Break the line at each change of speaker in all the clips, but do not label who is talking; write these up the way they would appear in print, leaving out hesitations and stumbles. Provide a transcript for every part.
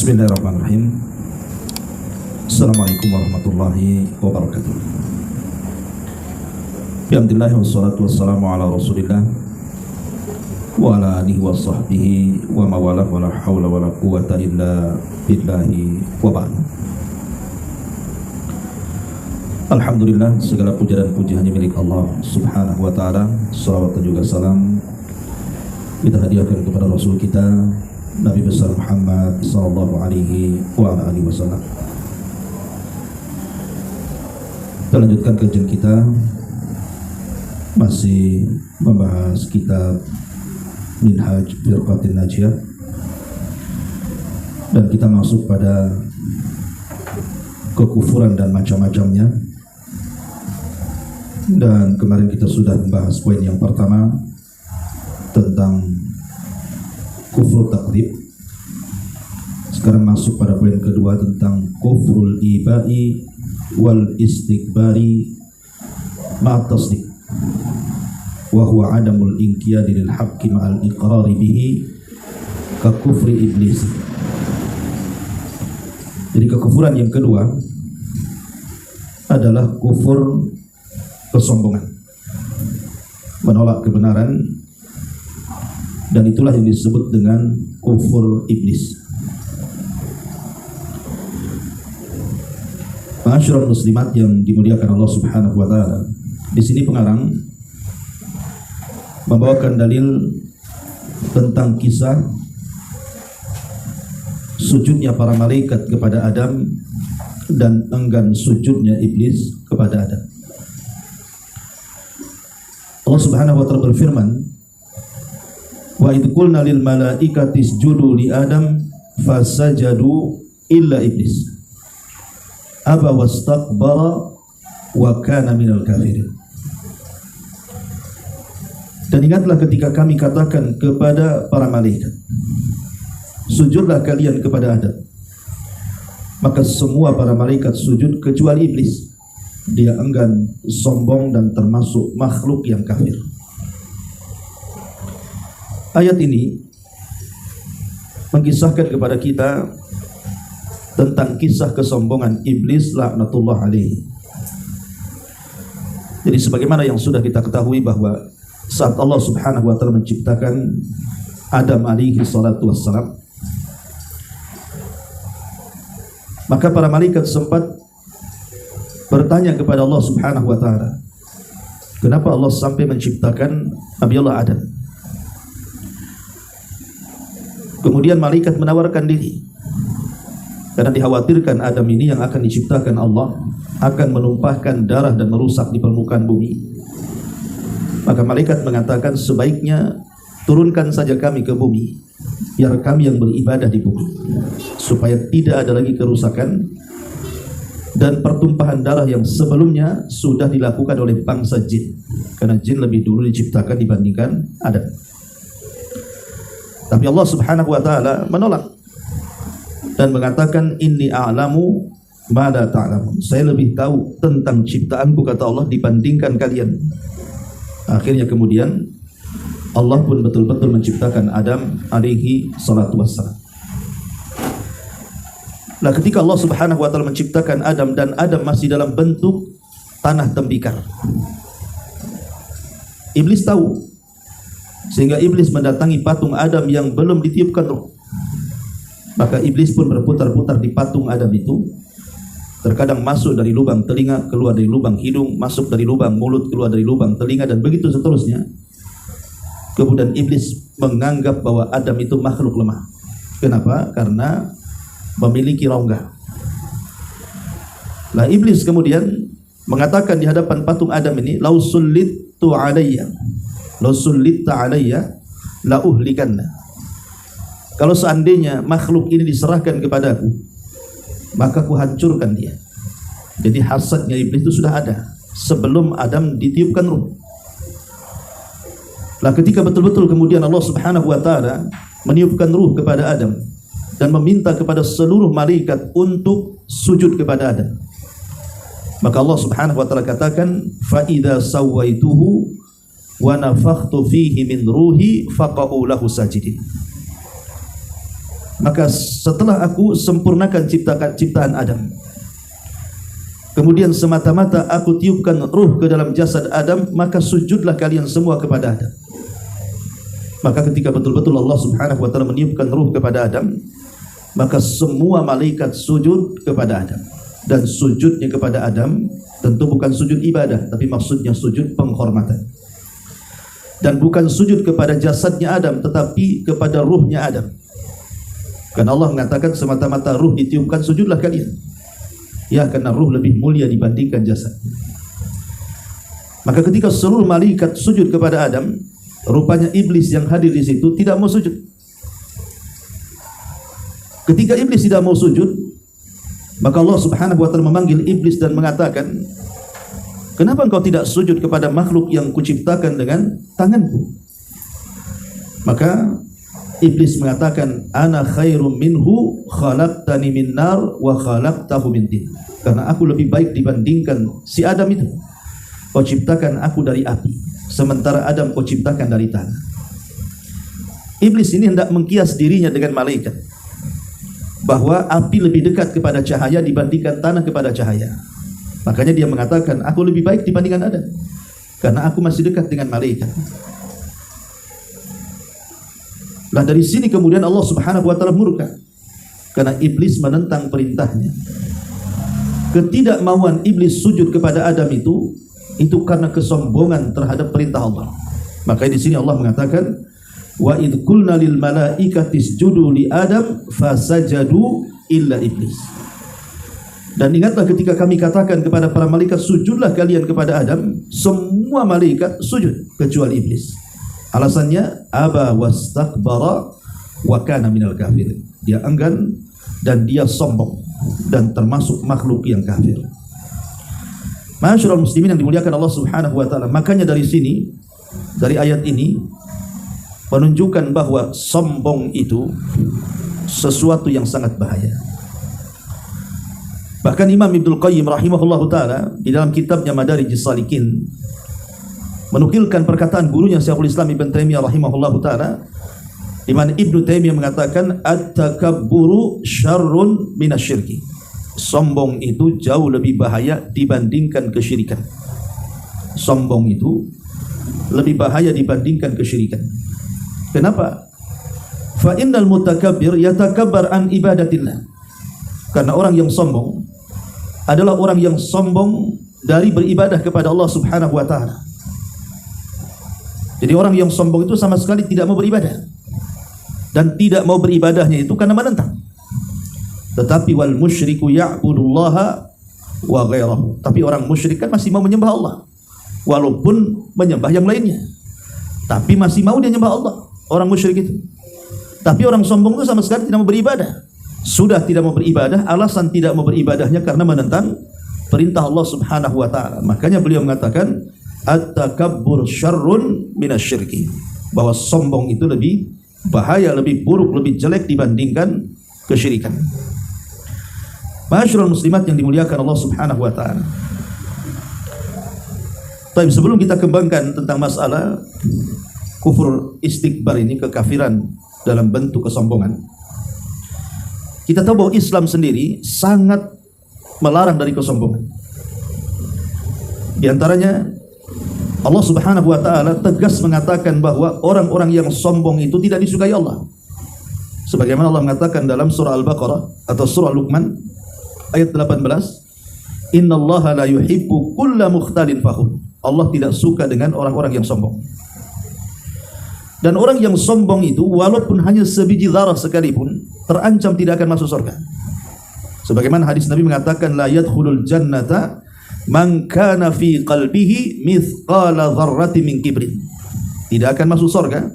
Bismillahirrahmanirrahim. Assalamualaikum warahmatullahi wabarakatuh. Alhamdulillah wassalatu wassalamu ala Rasulillah wa ala alihi wa sahbihi wa mawalah wa la hawla wa la quwata illa billahi wa ba'd. Alhamdulillah, segala puja dan puji hanya milik Allah Subhanahu wa ta'ala. Salawat dan juga salam kita hadiahkan kepada Rasul kita Nabi besar Muhammad sallallahu alaihi wa alihi wasallam. Kita lanjutkan kajian kita, masih membahas kitab Minhaj Firqatin Najiyah, dan kita masuk pada kekufuran dan macam-macamnya. Dan kemarin kita sudah membahas poin yang pertama tentang kufur takrib. Sekarang masuk pada poin kedua tentang kufrul ibai wal istikbari ma'at tasdik, wa huwa adamul inqiyadi lil haqqi ma'al iqrari bihi ka kufri iblis. Jadi kekufuran yang kedua adalah kufur kesombongan, menolak kebenaran, dan itulah yang disebut dengan kufur iblis. Ma'asyiral muslimat yang dimuliakan Allah Subhanahu wa ta'ala, di sini pengarang membawakan dalil tentang kisah sujudnya para malaikat kepada Adam dan enggan sujudnya iblis kepada Adam. Allah Subhanahu wa ta'ala berfirman, wa idh qulna lil malaikati isjudu li Adam fasajadu illa iblis aba wastakbara wa kana minal kafirin. Dan ingatlah ketika kami katakan kepada para malaikat, sujudlah kalian kepada Adam, maka semua para malaikat sujud kecuali iblis. Dia enggan, sombong, dan termasuk makhluk yang kafir. Ayat ini mengisahkan kepada kita tentang kisah kesombongan iblis laknatullah alaihi. Jadi sebagaimana yang sudah kita ketahui bahwa saat Allah Subhanahu wa ta'ala menciptakan Adam alaihi salatu wassalam, maka para malaikat sempat bertanya kepada Allah Subhanahu wa ta'ala, kenapa Allah sampai menciptakan Nabi Allah Adam? Kemudian malaikat menawarkan diri, karena dikhawatirkan Adam ini yang akan diciptakan Allah akan menumpahkan darah dan merusak di permukaan bumi. Maka malaikat mengatakan, sebaiknya turunkan saja kami ke bumi, biar kami yang beribadah di bumi, supaya tidak ada lagi kerusakan dan pertumpahan darah yang sebelumnya sudah dilakukan oleh bangsa jin, karena jin lebih dulu diciptakan dibandingkan Adam. Tapi Allah Subhanahu wa ta'ala menolak dan mengatakan, inni a'lamu ma la ta'lamun, saya lebih tahu tentang ciptaanku, kata Allah, dibandingkan kalian. Akhirnya kemudian Allah pun betul-betul menciptakan Adam alaihi salatu wassalam. Nah, ketika Allah Subhanahu wa ta'ala menciptakan Adam, dan Adam masih dalam bentuk tanah tembikar, iblis tahu, sehingga iblis mendatangi patung Adam yang belum ditiupkan roh. Maka iblis pun berputar-putar di patung Adam itu, terkadang masuk dari lubang telinga, keluar dari lubang hidung, masuk dari lubang mulut, keluar dari lubang telinga, dan begitu seterusnya. Kemudian iblis menganggap bahwa Adam itu makhluk lemah. Kenapa? Karena memiliki rongga. Nah, iblis kemudian mengatakan di hadapan patung Adam ini, lau sullittu alayya, lau sullitta alayya la uhlikanna. Kalau seandainya makhluk ini diserahkan kepadaku, maka ku hancurkan dia. Jadi hasadnya iblis itu sudah ada sebelum Adam ditiupkan ruh. Nah, ketika betul-betul kemudian Allah Subhanahu wa ta'ala meniupkan ruh kepada Adam dan meminta kepada seluruh malaikat untuk sujud kepada Adam, maka Allah Subhanahu wa ta'ala katakan, fa idza sawaituhu wa nafakhtu fihi min ruhi faqa'u lahu sajidin. Maka setelah aku sempurnakan ciptaan Adam, kemudian semata-mata aku tiupkan ruh ke dalam jasad Adam, maka sujudlah kalian semua kepada Adam. Maka ketika betul-betul Allah Subhanahu wa taala meniupkan ruh kepada Adam, maka semua malaikat sujud kepada Adam. Dan sujudnya kepada Adam tentu bukan sujud ibadah, tapi maksudnya sujud penghormatan. Dan bukan sujud kepada jasadnya Adam, tetapi kepada ruhnya Adam. Karena Allah mengatakan semata-mata ruh ditiupkan, sujudlah kalian. Ya, karena ruh lebih mulia dibandingkan jasad. Maka ketika seluruh malaikat sujud kepada Adam, rupanya iblis yang hadir di situ tidak mau sujud. Ketika iblis tidak mau sujud, maka Allah Subhanahu wa taala memanggil iblis dan mengatakan, "Kenapa engkau tidak sujud kepada makhluk yang kuciptakan dengan tanganku?" Maka iblis mengatakan, "Ana khairum minhu, khalaqtani min nar wa khalaqtahu min tin." Karena aku lebih baik dibandingkan si Adam itu. Kau ciptakan aku dari api, sementara Adam kau ciptakan dari tanah. Iblis ini hendak mengkias dirinya dengan malaikat, bahwa api lebih dekat kepada cahaya dibandingkan tanah kepada cahaya. Makanya dia mengatakan, aku lebih baik dibandingkan Adam, karena aku masih dekat dengan malaikat. Nah, dari sini kemudian Allah Subhanahu wa taala murka karena iblis menentang perintahnya. Ketidakmauan iblis sujud kepada Adam itu karena kesombongan terhadap perintah Allah. Maka di sini Allah mengatakan, wa id qulna lil malaikati isjudu li Adam fasajadu illa iblis. Dan ingatlah ketika kami katakan kepada para malaikat, sujudlah kalian kepada Adam, semua malaikat sujud kecuali iblis. Alasannya, aba wastakbara wa kana minal kafirin. Dia enggan dan dia sombong dan termasuk makhluk yang kafir. Ma'asyiral muslimin yang dimuliakan Allah Subhanahu wa taala. Makanya dari sini, dari ayat ini menunjukkan bahwa sombong itu sesuatu yang sangat bahaya. Bahkan Imam Ibnul Qayyim rahimahullahu taala di dalam kitabnya Madarijus Salikin menukilkan perkataan gurunya Syekhul Islam Ibn Taimiyah rahimahullahu taala, di mana Ibnu Taimiyah mengatakan at-takabburu syarrun minasyirki. Sombong itu jauh lebih bahaya dibandingkan kesyirikan. Sombong itu lebih bahaya dibandingkan kesyirikan. Kenapa? Fa innal mutakabbir yatakabbar an ibadatillah. Karena orang yang sombong adalah orang yang sombong dari beribadah kepada Allah Subhanahu wa taala. Jadi orang yang sombong itu sama sekali tidak mau beribadah. Dan tidak mau beribadahnya itu karena menentang. Tetapi wal musyriku ya'budullaha wa ghairahu. Tapi orang musyrik kan masih mau menyembah Allah, walaupun menyembah yang lainnya, tapi masih mau dia nyembah Allah, orang musyrik itu. Tapi orang sombong itu sama sekali tidak mau beribadah. Sudah tidak mau beribadah, alasan tidak mau beribadahnya karena menentang perintah Allah Subhanahu wa taala. Makanya beliau mengatakan at-takabbur syarrun minasyirki, bahwa sombong itu lebih bahaya, lebih buruk, lebih jelek dibandingkan kesyirikan. Ma'asyiral muslimat yang dimuliakan Allah Subhanahu wa taala. Tapi sebelum kita kembangkan tentang masalah kufur istikbar ini, kekafiran dalam bentuk kesombongan, kita tahu bahwa Islam sendiri sangat melarang dari kesombongan. Di antaranya Allah Subhanahu wa taala tegas mengatakan bahwa orang-orang yang sombong itu tidak disukai Allah. Sebagaimana Allah mengatakan dalam surah Al-Baqarah atau surah Luqman ayat 18, innallaha la yuhibbu kulla mukhtalin fakhur. Allah tidak suka dengan orang-orang yang sombong. Dan orang yang sombong itu walaupun hanya sebiji zarah sekalipun terancam tidak akan masuk surga. Sebagaimana hadis Nabi mengatakan, la yadkhulul jannata man kana fi qalbihi mithqala dzarratin min kibrin. Tidak akan masuk surga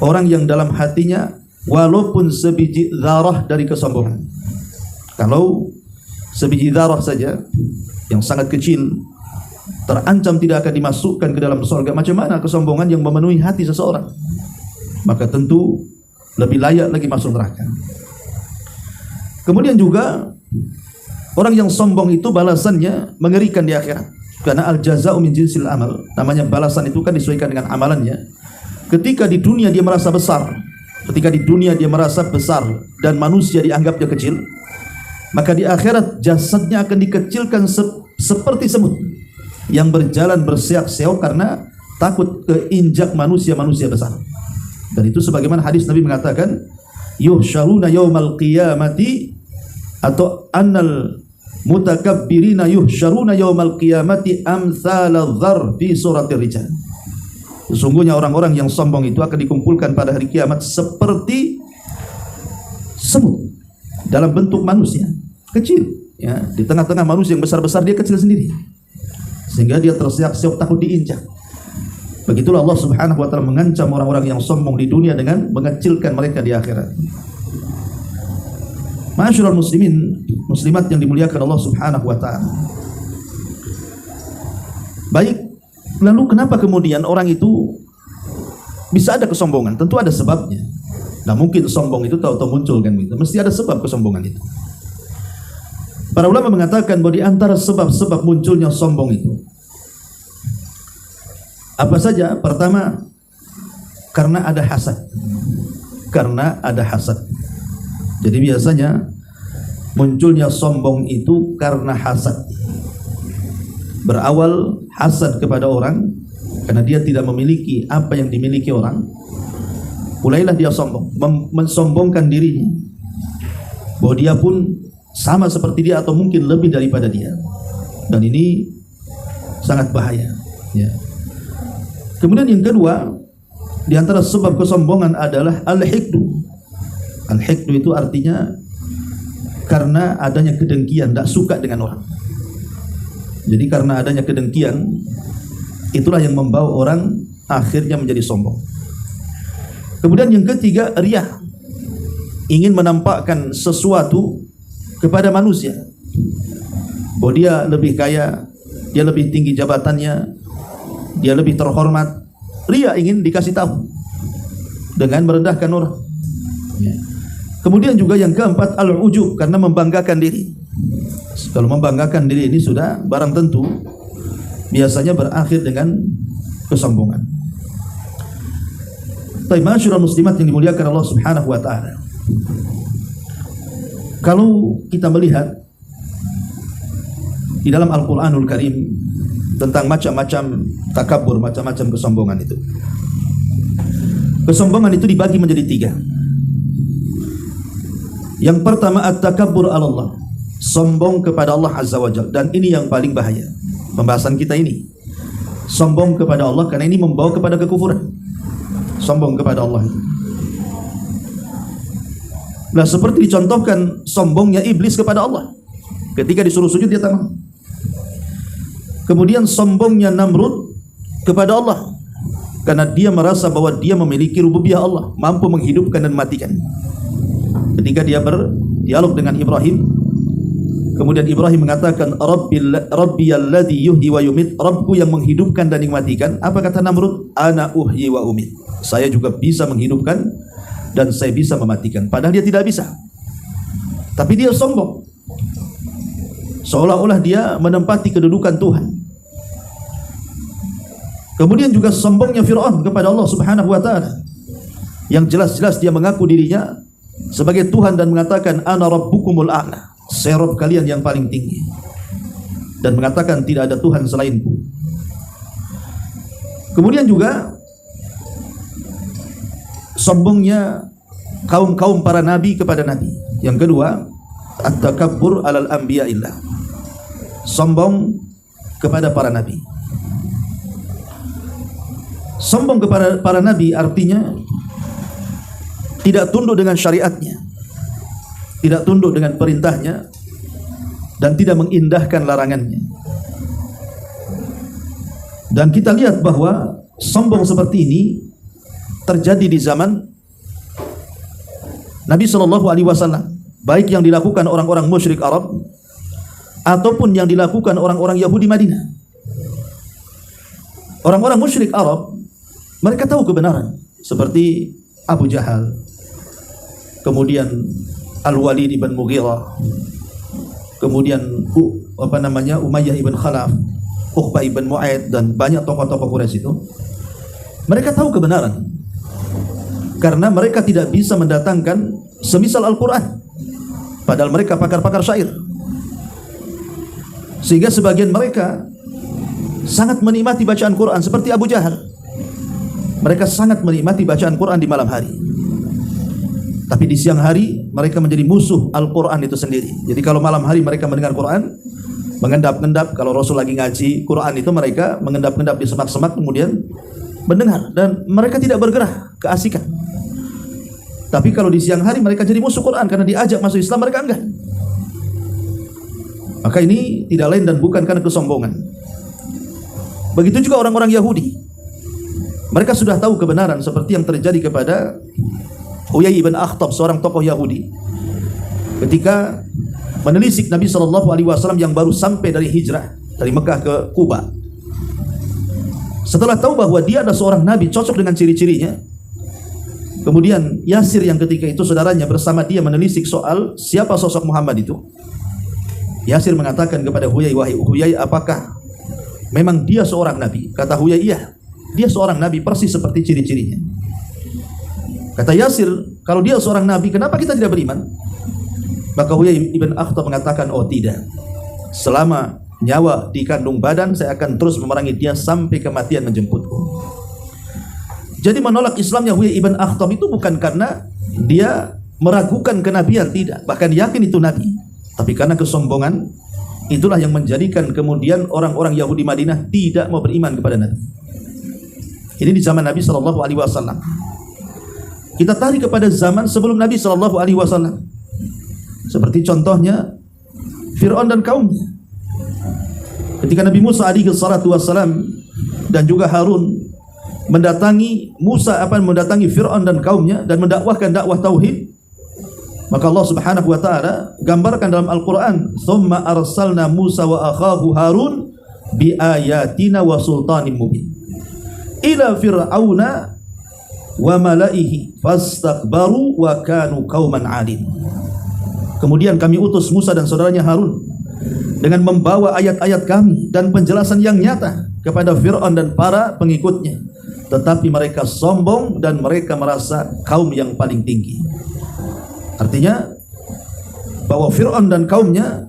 orang yang dalam hatinya walaupun sebiji zarah dari kesombongan. Kalau sebiji zarah saja yang sangat kecil terancam tidak akan dimasukkan ke dalam surga, macam mana kesombongan yang memenuhi hati seseorang? Maka tentu lebih layak lagi masuk neraka. Kemudian juga orang yang sombong itu balasannya mengerikan di akhirat. Karena al-jaza'u min jinsil amal. Namanya balasan itu kan disesuaikan dengan amalannya. Ketika di dunia dia merasa besar, Ketika di dunia dia merasa besar dan manusia dianggapnya kecil, maka di akhirat jasadnya akan dikecilkan seperti semut yang berjalan berseok-seok karena takut keinjak manusia-manusia besar. Dan itu sebagaimana hadis Nabi mengatakan, yuhsyaruna yaumal qiyamati, atau annal mutakabbirina yuhsyaruna yaumal qiyamati amsala dzar fi suratir rijal. Sesungguhnya orang-orang yang sombong itu akan dikumpulkan pada hari kiamat seperti semut dalam bentuk manusia kecil, ya, di tengah-tengah manusia yang besar-besar dia kecil sendiri, sehingga dia terseok-seok takut diinjak. Begitulah Allah Subhanahu wa taala mengancam orang-orang yang sombong di dunia dengan mengecilkan mereka di akhirat. Ma'asyiral muslimin, muslimat yang dimuliakan Allah Subhanahu wa taala. Baik, lalu kenapa kemudian orang itu bisa ada kesombongan? Tentu ada sebabnya. Nah, mungkin sombong itu tahu-tahu muncul kan gitu. Mesti ada sebab kesombongan itu. Para ulama mengatakan bahwa di antara sebab-sebab munculnya sombong itu apa saja? Pertama, karena ada hasad. Karena ada hasad. Jadi biasanya munculnya sombong itu karena hasad. Berawal hasad kepada orang karena dia tidak memiliki apa yang dimiliki orang, mulailah dia sombong, mensombongkan dirinya bahwa dia pun sama seperti dia atau mungkin lebih daripada dia. Dan ini sangat bahaya, ya. Kemudian yang kedua, di antara sebab kesombongan adalah al-hikdu. Al-hikdu itu artinya karena adanya kedengkian, tidak suka dengan orang. Jadi karena adanya kedengkian, itulah yang membawa orang akhirnya menjadi sombong. Kemudian yang ketiga, riyah. Ingin menampakkan sesuatu kepada manusia, bahwa dia lebih kaya, dia lebih tinggi jabatannya, dia lebih terhormat. Riyah, ingin dikasih tahu dengan merendahkan orang. Kemudian juga yang keempat, al-ujub, karena membanggakan diri. Kalau membanggakan diri ini sudah barang tentu biasanya berakhir dengan kesombongan. Baik, ma'asyiral muslimat yang dimuliakan Allah Subhanahu wa taala. Kalau kita melihat di dalam Al-Qur'anul Karim tentang macam-macam takabur, macam-macam kesombongan itu. Kesombongan itu dibagi menjadi tiga. Yang pertama, at-takabbur 'ala Allah. Sombong kepada Allah Azza wa Jalla, dan ini yang paling bahaya pembahasan kita ini. Sombong kepada Allah karena ini membawa kepada kekufuran. Sombong kepada Allah. Nah, seperti dicontohkan sombongnya iblis kepada Allah. Ketika disuruh sujud dia tak mau. Kemudian sombongnya Namrud kepada Allah karena dia merasa bahwa dia memiliki rububiyah Allah, mampu menghidupkan dan mematikan. Ketika dia berdialog dengan Ibrahim, kemudian Ibrahim mengatakan, Rabbiyalladzi yuhyi wa yumit, Rabbku yang menghidupkan dan mematikan. Apa kata Namrud? Ana uhyi wa umit. Saya juga bisa menghidupkan dan saya bisa mematikan. Padahal dia tidak bisa. Tapi dia sombong, seolah-olah dia menempati kedudukan Tuhan. Kemudian juga sombongnya Fir'aun kepada Allah Subhanahu wa taala, yang jelas-jelas dia mengaku dirinya sebagai Tuhan dan mengatakan ana rabbukumul a'la, saya Rabb kalian yang paling tinggi, dan mengatakan tidak ada Tuhan selainku. Kemudian juga sombongnya kaum-kaum para nabi kepada nabi. Yang kedua, at-takabbur 'alal anbiya'illah. Sombong kepada para nabi. Sombong kepada para nabi artinya tidak tunduk dengan syariatnya, tidak tunduk dengan perintahnya, dan tidak mengindahkan larangannya. Dan kita lihat bahwa sombong seperti ini terjadi di zaman Nabi SAW, baik yang dilakukan orang-orang musyrik Arab ataupun yang dilakukan orang-orang Yahudi Madinah. Orang-orang musyrik Arab, mereka tahu kebenaran, seperti Abu Jahal, kemudian Al-Walid ibn Mughirah, kemudian Umayyah ibn Khalaf, Uqbah ibn Mu'aid, dan banyak tokoh-tokoh Quraisy itu. Mereka tahu kebenaran. karena mereka tidak bisa mendatangkan semisal Al-Quran, padahal mereka pakar-pakar syair. Sehingga sebagian mereka sangat menikmati bacaan Quran, seperti Abu Jahal. Mereka sangat menikmati bacaan Quran di malam hari, tapi di siang hari mereka menjadi musuh Al-Quran itu sendiri. Jadi kalau malam hari mereka mendengar Quran, mengendap-endap. Kalau Rasul lagi ngaji Quran itu mereka mengendap-endap di semak-semak, kemudian mendengar, dan mereka tidak bergerah keasikan. Tapi kalau di siang hari mereka jadi musuh Quran karena diajak masuk Islam, mereka enggak. Maka ini tidak lain dan bukan karena kesombongan. Begitu juga orang-orang Yahudi. Mereka sudah tahu kebenaran seperti yang terjadi kepada Huyai ibn Akhtab, seorang tokoh Yahudi, ketika menelisik Nabi SAW yang baru sampai dari hijrah dari Mekah ke Kuba. Setelah tahu bahwa dia adalah seorang Nabi cocok dengan ciri-cirinya, kemudian Yasir yang ketika itu saudaranya bersama dia menelisik soal siapa sosok Muhammad itu. Yasir mengatakan kepada Huyai, wahai Huyai, apakah memang dia seorang Nabi? Kata Huyai, iya, dia seorang Nabi persis seperti ciri-cirinya. Kata Yasir, kalau dia seorang Nabi, kenapa kita tidak beriman? Maka Huyai ibn Akhtab mengatakan, oh tidak, selama nyawa di kandung badan saya akan terus memerangi dia sampai kematian menjemputku. Jadi menolak Islamnya Huyai ibn Akhtab itu bukan karena dia meragukan kenabian, tidak, bahkan yakin itu Nabi, tapi karena kesombongan. Itulah yang menjadikan kemudian orang-orang Yahudi Madinah tidak mau beriman kepada Nabi. Ini di zaman Nabi SAW. Kita tarik kepada zaman sebelum Nabi SAW, seperti contohnya Fir'aun dan kaumnya. Ketika Nabi Musa SAW dan juga Harun mendatangi Fir'aun dan kaumnya dan mendakwahkan dakwah tauhid, maka Allah Subhanahu wa taala gambarkan dalam Al-Qur'an, "Tsumma arsalna Musa wa akhahu Harun bi ayatina wa sultanin mubin ila fir'auna wa malaihi fastakbaru wa kanu qauman 'alin." Kemudian kami utus Musa dan saudaranya Harun dengan membawa ayat-ayat kami dan penjelasan yang nyata kepada Fir'aun dan para pengikutnya, tetapi mereka sombong dan mereka merasa kaum yang paling tinggi. Artinya bahwa Fir'aun dan kaumnya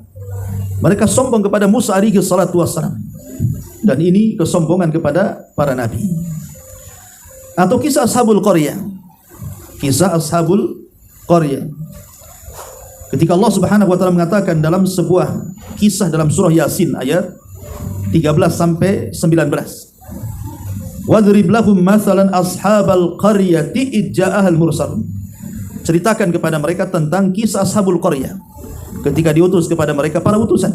mereka sombong kepada Musa alaihi salatu wassalam, dan ini kesombongan kepada para nabi. Atau kisah Ashabul Qaryah. Kisah Ashabul Qaryah. Ketika Allah Subhanahu wa taala mengatakan dalam sebuah kisah dalam surah Yasin ayat 13 sampai 19. Wadrib lahum mathalan ashabal qaryati id ja'ahal mursalun. Ceritakan kepada mereka tentang kisah Ashabul Qaryah ketika diutus kepada mereka para utusan.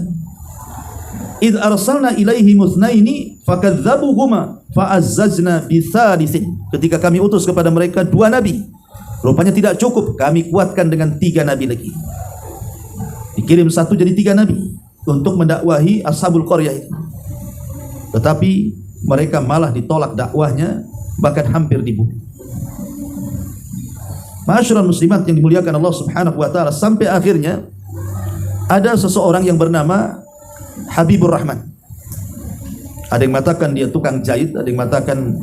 Id arsalna ilaihi muthnaini fakadzabuhuma fa'azzazna bitsalitsin. Ketika kami utus kepada mereka dua nabi, rupanya tidak cukup, kami kuatkan dengan 3 nabi lagi. Dikirim 1 jadi 3 nabi untuk mendakwahi Ashabul Qaryah itu. Tetapi mereka malah ditolak dakwahnya, bahkan hampir dibunuh. Ma'asyiral muslimat yang dimuliakan Allah Subhanahu wa taala, sampai akhirnya ada seseorang yang bernama Habibur Rahman. Ada yang mengatakan dia tukang jahit, ada yang mengatakan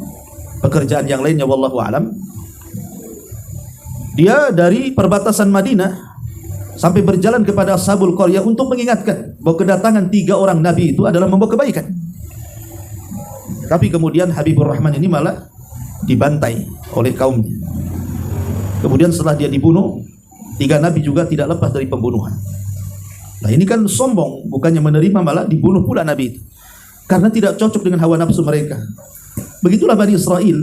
pekerjaan yang lainnya, wallahu alam. Dia dari perbatasan Madinah sampai berjalan kepada Ashabul Qaryah untuk mengingatkan bahwa kedatangan 3 orang nabi itu adalah membawa kebaikan. Tapi kemudian Habibur Rahman ini malah dibantai oleh kaumnya. Kemudian setelah dia dibunuh, 3 nabi juga tidak lepas dari pembunuhan. Nah ini kan sombong, bukannya menerima malah dibunuh pula nabi itu, karena tidak cocok dengan hawa nafsu mereka. Begitulah Bani Israel,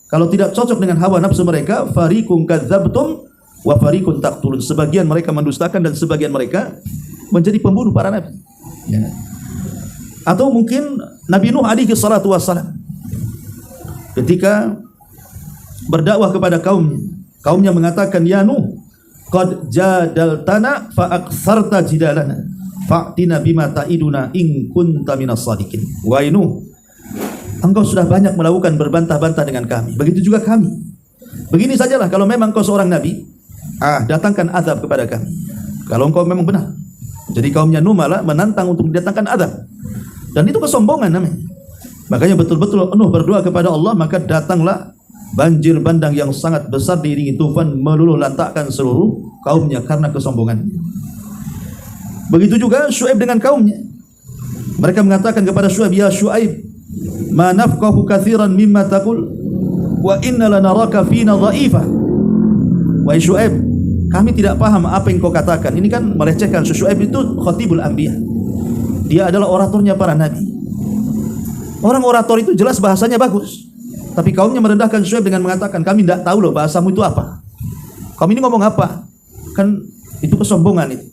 kalau tidak cocok dengan hawa nafsu mereka, fariqun kadzabtum wa fariqun taqtulun. Sebagian mereka mendustakan dan sebagian mereka menjadi pembunuh para nabi. Ya. Atau mungkin Nabi Nuh alaihi salatu wassalam ketika berdakwah kepada kaumnya mengatakan, ya Nuh, qad jadaltana fa aktsarta jidalana fa'tina bima ta'iduna in kunta minas shadiqin. Wahai Nuh, engkau sudah banyak melakukan berbantah-bantah dengan kami, begitu juga kami. Begini sajalah, kalau memang kau seorang nabi, datangkan azab kepada kami kalau engkau memang benar. Jadi kaumnya Nuh malah menantang untuk didatangkan azab, dan itu kesombongan namanya. Makanya betul-betul Nuh berdoa kepada Allah, maka datanglah banjir bandang yang sangat besar diiringi tufan meluluh lantakkan seluruh kaumnya karena kesombongannya. Begitu juga Syuaib dengan kaumnya. Mereka mengatakan kepada Syuaib, ya Syuaib, ma nafqahu katsiran mimma taqul wa inna lanaraka fina dha'ifa. Wahai Syuaib, kami tidak paham apa yang kau katakan. Ini kan melecehkan. Syuaib itu khatibul anbiya. Dia adalah oratornya para nabi. Orang orator itu jelas bahasanya bagus. Tapi kaumnya merendahkan Syuaib dengan mengatakan, kami tidak tahu loh bahasamu itu apa. Kamu ini ngomong apa? Kan itu kesombongan itu.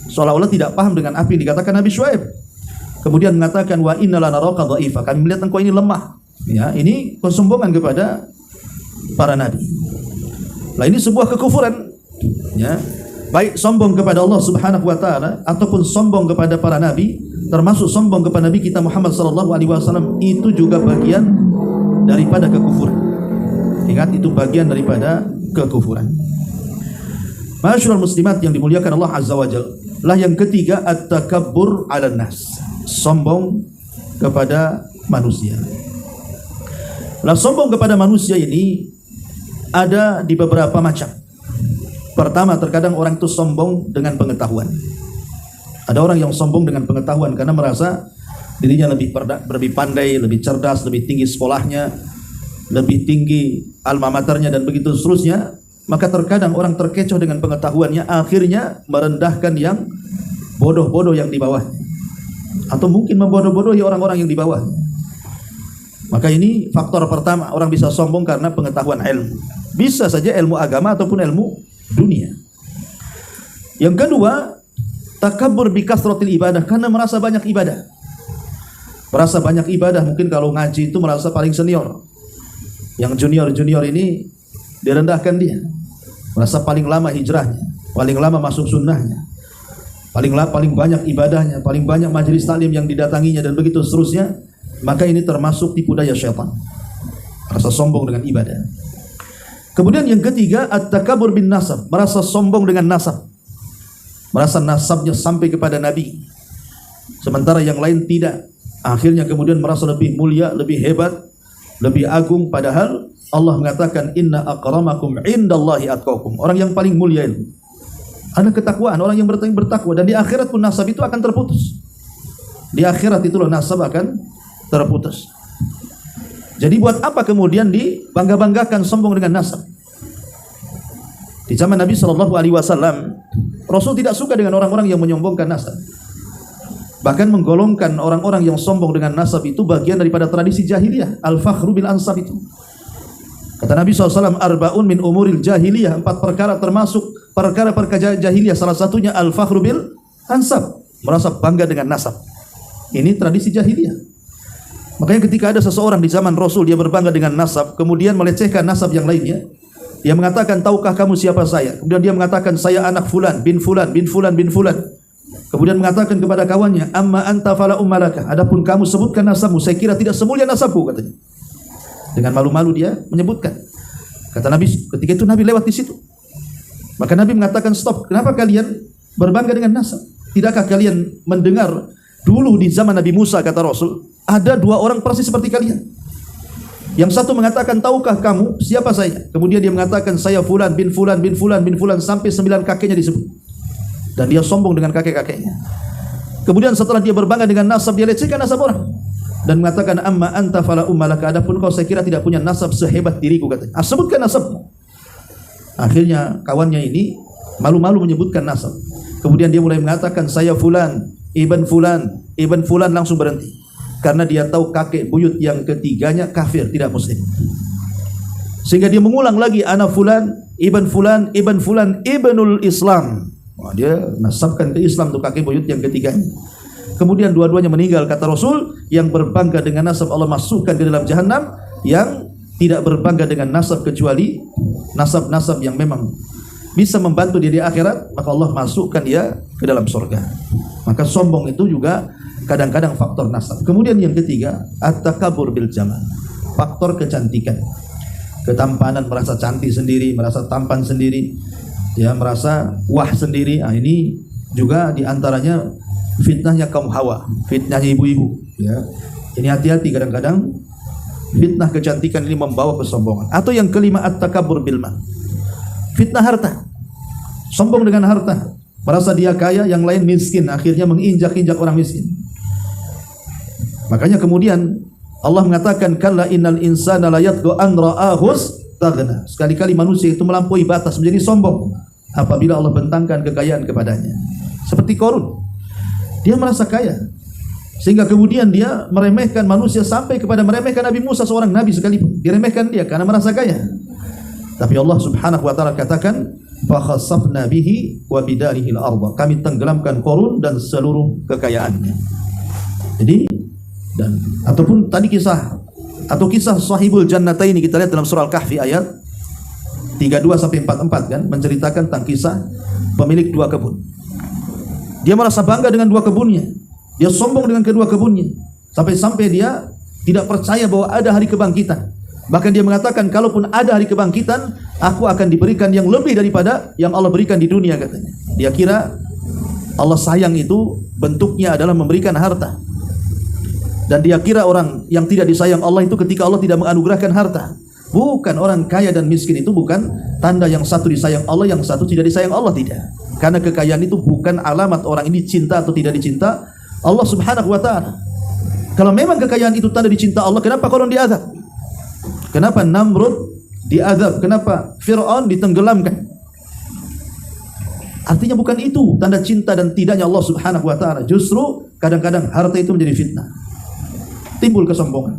Seolah-olah tidak paham dengan apa yang dikatakan Nabi Syuaib. Kemudian mengatakan, wa inna lanaraka dha'ifa. Kami melihat engkau ini lemah. Ya, ini kesombongan kepada para nabi. Nah, ini sebuah kekufuran. Ya. Baik sombong kepada Allah Subhanahu wa taala ataupun sombong kepada para nabi, termasuk sombong kepada Nabi kita Muhammad sallallahu alaihi wasallam, itu juga bagian daripada kekufuran. Ingat, itu bagian daripada kekufuran. Ma'asyiral muslimat yang dimuliakan Allah Azza wa Jalla. Lah yang ketiga, at-takabbur 'alan nas. Sombong kepada manusia. Lah sombong kepada manusia ini ada di beberapa macam. Pertama, terkadang orang itu sombong dengan pengetahuan. Ada orang yang sombong dengan pengetahuan karena merasa dirinya lebih pandai, lebih cerdas, lebih tinggi sekolahnya, lebih tinggi alma maternya dan begitu seterusnya. Maka terkadang orang terkecoh dengan pengetahuannya, akhirnya merendahkan yang bodoh-bodoh yang di bawahnya, atau mungkin membodoh-bodohi orang-orang yang di bawahnya. Maka ini faktor pertama, orang bisa sombong karena pengetahuan ilmu. Bisa saja ilmu agama ataupun ilmu dunia. Yang kedua, takabbur bi kasratil ibadah, karena merasa banyak ibadah. Merasa banyak ibadah, mungkin kalau ngaji itu merasa paling senior. Yang junior-junior ini direndahkan dia. Merasa paling lama hijrahnya, paling lama masuk sunnahnya, paling banyak ibadahnya, paling banyak majelis taklim yang didatanginya dan begitu seterusnya. Maka ini termasuk tipu daya syaitan. Merasa sombong dengan ibadah. Kemudian yang ketiga, at-takabbur bin nasab, merasa sombong dengan nasab. Merasa nasabnya sampai kepada Nabi, sementara yang lain tidak. Akhirnya kemudian merasa lebih mulia, lebih hebat, lebih agung, padahal Allah mengatakan inna akramakum indallahi atqakum. Orang yang paling mulia itu ada ketakwaan, orang yang bertakwa, dan di akhirat pun nasab itu akan terputus. Di akhirat itulah nasab akan terputus. Jadi buat apa kemudian dibangga-banggakan sombong dengan nasab? Di zaman Nabi sallallahu alaihi wasallam, Rasul tidak suka dengan orang-orang yang menyombongkan nasab. Bahkan menggolongkan orang-orang yang sombong dengan nasab itu bagian daripada tradisi jahiliyah, al-fakhru bil ansab itu. Kata Nabi SAW, arba'un min umuril jahiliyah, 4 perkara termasuk perkara-perkara jahiliyah, salah satunya al-fakhru bil ansab, merasa bangga dengan nasab. Ini tradisi jahiliyah. Makanya ketika ada seseorang di zaman Rasul, dia berbangga dengan nasab, kemudian melecehkan nasab yang lainnya, dia mengatakan, tahukah kamu siapa saya? Kemudian dia mengatakan, saya anak fulan, bin fulan, bin fulan, bin fulan. Kemudian mengatakan kepada kawannya, amma anta fala ummalaka, adapun kamu sebutkan nasabmu, saya kira tidak semulia nasabku, katanya. Dengan malu-malu dia menyebutkan. Kata Nabi, ketika itu Nabi lewat di situ. Maka Nabi mengatakan, stop, kenapa kalian berbangga dengan nasab? Tidakkah kalian mendengar dulu di zaman Nabi Musa, kata Rasul, ada 2 orang persis seperti kalian. Yang satu mengatakan, tahukah kamu siapa saya? Kemudian dia mengatakan, saya fulan bin fulan bin fulan bin fulan, sampai 9 kakeknya disebut. Dan dia sombong dengan kakek-kakeknya. Kemudian setelah dia berbangga dengan nasab, dia lecehkan nasab orang dan mengatakan, amma anta fala ummalaka, adapun kau saya kira tidak punya nasab sehebat diriku, katanya. Sebutkan nasabmu. Akhirnya kawannya ini malu-malu menyebutkan nasab. Kemudian dia mulai mengatakan, saya fulan, ibn fulan, langsung berhenti. Karena dia tahu kakek buyut yang ketiganya kafir, tidak muslim. Sehingga dia mengulang lagi, ana fulan, ibn fulan, ibnul Islam. Wah, dia nasabkan ke Islam tuh kakek buyut yang ketiganya. Kemudian dua-duanya meninggal, kata Rasul, yang berbangga dengan nasab Allah masukkan ke dalam jahanam, yang tidak berbangga dengan nasab kecuali nasab-nasab yang memang bisa membantu dia di akhirat, maka Allah masukkan dia ke dalam surga. Maka sombong itu juga kadang-kadang faktor nasab. Kemudian yang ketiga, at-takabbur bil jamal, faktor kecantikan, ketampanan, merasa cantik sendiri, merasa tampan sendiri, ya, merasa wah sendiri. Nah, ini juga diantaranya fitnahnya kaum hawa, fitnahnya ibu-ibu. Ya, ini hati-hati, kadang-kadang Fitnah kecantikan ini membawa kesombongan. Atau yang kelima, at-takabbur bil mal. Fitnah harta. Sombong dengan harta. Merasa dia kaya, yang lain miskin, akhirnya menginjak-injak orang miskin. Makanya kemudian Allah mengatakan, kalla innal insana la yatgha an ra'ahu istaghna. Sekali-kali manusia itu melampaui batas, menjadi sombong apabila Allah bentangkan kekayaan kepadanya. Seperti Qarun. Dia merasa kaya, sehingga kemudian dia meremehkan manusia sampai kepada meremehkan Nabi Musa, seorang nabi sekalipun. Diremehkan dia karena merasa kaya. Tapi Allah Subhanahu wa taala katakan, fa khasafna bihi wa bidarihi al-ardh. Kami tenggelamkan Qarun dan seluruh kekayaannya. Jadi ataupun tadi kisah Sahibul Jannataini kita lihat dalam surah Al-Kahfi ayat 32 sampai 44 kan, menceritakan tentang kisah pemilik dua kebun. Dia merasa bangga dengan dua kebunnya. Dia sombong dengan kedua kebunnya. Sampai-sampai dia tidak percaya bahwa ada hari kebangkitan. Bahkan dia mengatakan, kalaupun ada hari kebangkitan, aku akan diberikan yang lebih daripada yang Allah berikan di dunia, katanya. Dia kira Allah sayang itu bentuknya adalah memberikan harta. Dan dia kira orang yang tidak disayang Allah itu ketika Allah tidak menganugerahkan harta. Bukan, orang kaya dan miskin itu bukan tanda yang satu disayang Allah, yang satu tidak disayang Allah, tidak. Karena kekayaan itu bukan alamat orang ini cinta atau tidak dicinta Allah Subhanahu wa ta'ala. Kalau memang kekayaan itu tanda dicinta Allah, kenapa Qarun diazab? Kenapa Namrud diazab? Kenapa Fir'aun ditenggelamkan? Artinya bukan itu tanda cinta dan tidaknya Allah Subhanahu wa ta'ala. Justru kadang-kadang harta itu menjadi fitnah. Timbul kesombongan.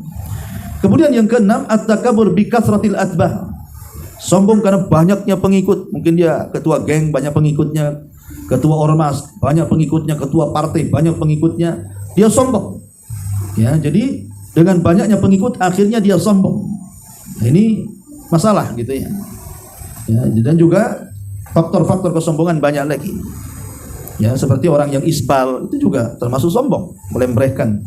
Kemudian yang keenam, at-takabbur bi kathratil atbah. Sombong karena banyaknya pengikut. Mungkin dia ketua geng, banyak pengikutnya. Ketua ormas, banyak pengikutnya. Ketua partai, banyak pengikutnya. Dia sombong. Ya, jadi dengan banyaknya pengikut akhirnya dia sombong. Nah, ini masalah gitu ya. Ya, dan juga faktor-faktor kesombongan banyak lagi. Ya, seperti orang yang isbal itu juga termasuk sombong, melembrehkan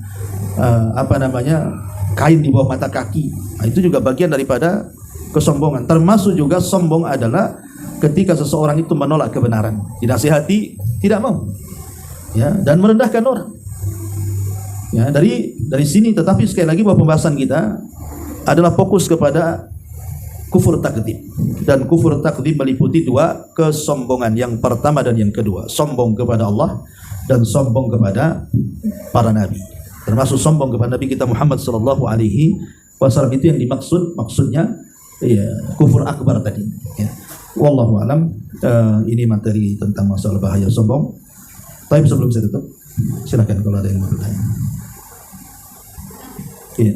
kain di bawah mata kaki. Nah, itu juga bagian daripada kesombongan. Termasuk juga sombong adalah ketika seseorang itu menolak kebenaran, dinasihati tidak mau, ya, dan merendahkan orang. Ya, dari sini, tetapi sekali lagi bahwa pembahasan kita adalah fokus kepada kufur takdzib. Dan kufur takdzib meliputi dua kesombongan, yang pertama dan yang kedua, sombong kepada Allah dan sombong kepada para nabi. Termasuk sombong kepada Nabi kita Muhammad sallallahu alaihi wasallam, itu yang maksudnya ya, kufur akbar tadi, ya. Wallahu alam. Ini materi tentang masalah bahaya sombong. Tapi sebelum saya tutup, silakan kalau ada yang mau bertanya. Iya.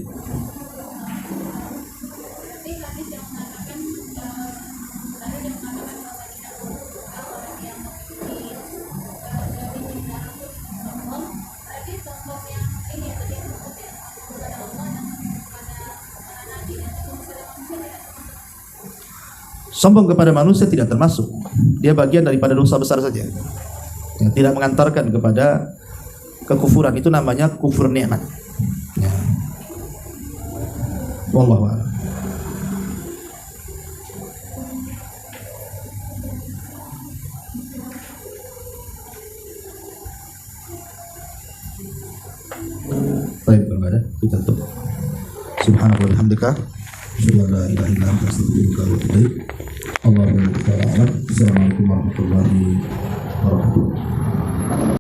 Sombong kepada manusia tidak termasuk. Dia bagian daripada dosa besar saja, yang tidak mengantarkan kepada kekufuran. Itu namanya kufur nikmat, ya. Wallahu a'lam. Baik, kalau ada kita tutup. Subhanallah wa bihamdika, asyhadu an la ilaha illa anta, astaghfiruka wa atubu ilaik. Allahumma shalli ala Muhammad. Assalamualaikum warahmatullahi wabarakatuh.